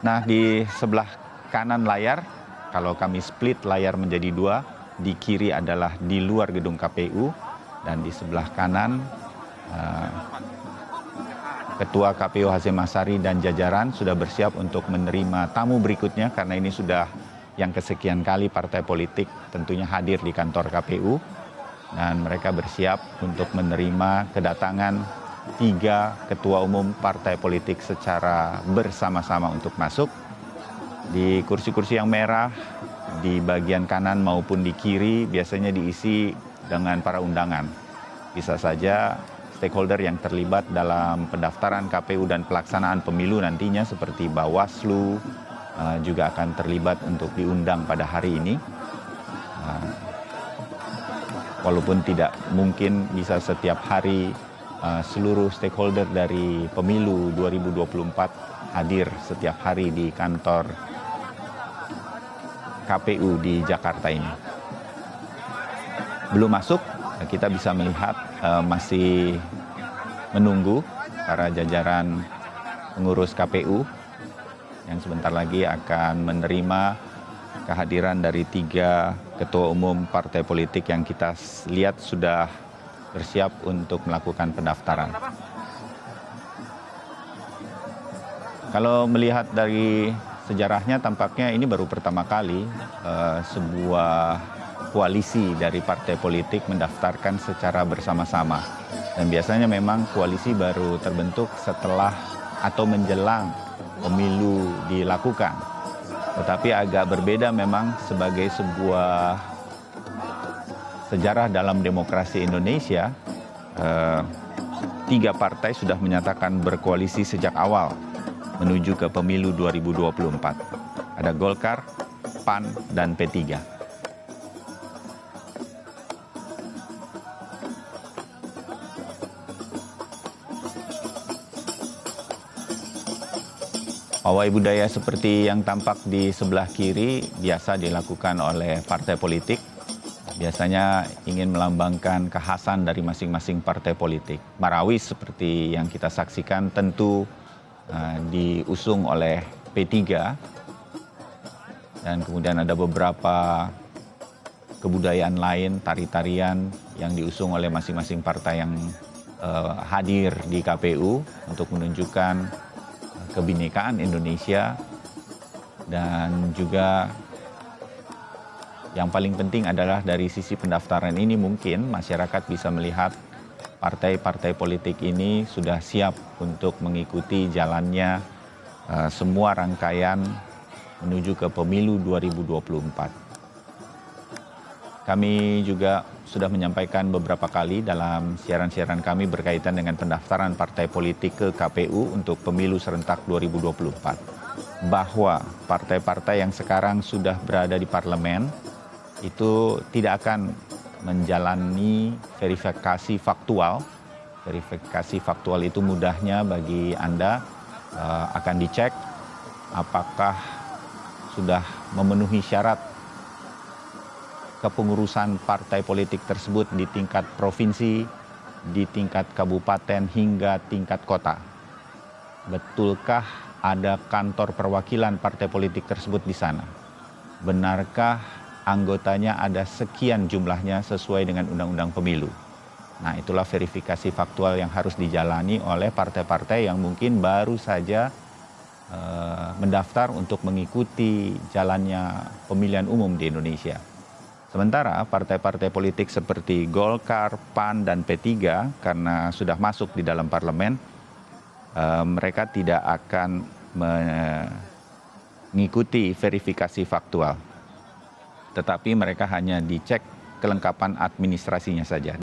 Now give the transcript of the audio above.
Nah, di sebelah kanan layar, kalau kami split layar menjadi dua, di kiri adalah di luar gedung KPU, dan di sebelah kanan Ketua KPU Hasyim Asyari dan jajaran sudah bersiap untuk menerima tamu berikutnya, karena ini sudah yang kesekian kali partai politik tentunya hadir di kantor KPU, dan mereka bersiap untuk menerima kedatangan 3 ketua umum partai politik secara bersama-sama untuk masuk. Di kursi-kursi yang merah, di bagian kanan maupun di kiri biasanya diisi dengan para undangan. Bisa saja stakeholder yang terlibat dalam pendaftaran KPU dan pelaksanaan pemilu nantinya seperti Bawaslu juga akan terlibat untuk diundang pada hari ini. Walaupun tidak mungkin bisa setiap hari seluruh stakeholder dari pemilu 2024 hadir setiap hari di kantor KPU di Jakarta ini. Belum masuk, kita bisa melihat masih menunggu para jajaran pengurus KPU yang sebentar lagi akan menerima kehadiran dari 3 ketua umum partai politik yang kita lihat sudah bersiap untuk melakukan pendaftaran. Kalau melihat dari sejarahnya, tampaknya ini baru pertama kali sebuah koalisi dari partai politik mendaftarkan secara bersama-sama. Dan biasanya memang koalisi baru terbentuk setelah atau menjelang pemilu dilakukan. Tetapi agak berbeda memang sebagai sebuah sejarah dalam demokrasi Indonesia. 3 partai sudah menyatakan berkoalisi sejak awal menuju ke pemilu 2024. Ada Golkar, PAN, dan P3. Pawai budaya seperti yang tampak di sebelah kiri biasa dilakukan oleh partai politik. Biasanya ingin melambangkan kekhasan dari masing-masing partai politik. Marawis seperti yang kita saksikan tentu diusung oleh P3, dan kemudian ada beberapa kebudayaan lain, tari-tarian yang diusung oleh masing-masing partai yang hadir di KPU untuk menunjukkan kebinekaan Indonesia. Dan juga yang paling penting adalah dari sisi pendaftaran ini mungkin masyarakat bisa melihat partai-partai politik ini sudah siap untuk mengikuti jalannya semua rangkaian menuju ke pemilu 2024. Kami juga sudah menyampaikan beberapa kali dalam siaran-siaran kami berkaitan dengan pendaftaran partai politik ke KPU untuk pemilu serentak 2024. Bahwa partai-partai yang sekarang sudah berada di parlemen itu tidak akan menjalani verifikasi faktual. Verifikasi faktual itu mudahnya bagi Anda akan dicek apakah sudah memenuhi syarat kepengurusan partai politik tersebut di tingkat provinsi, di tingkat kabupaten hingga tingkat kota. Betulkah ada kantor perwakilan partai politik tersebut di sana? Benarkah anggotanya ada sekian jumlahnya sesuai dengan Undang-Undang Pemilu? Nah, itulah verifikasi faktual yang harus dijalani oleh partai-partai yang mungkin baru saja mendaftar untuk mengikuti jalannya pemilihan umum di Indonesia. Sementara partai-partai politik seperti Golkar, PAN, dan P3 karena sudah masuk di dalam parlemen, mereka tidak akan mengikuti verifikasi faktual. Tetapi mereka hanya dicek kelengkapan administrasinya saja.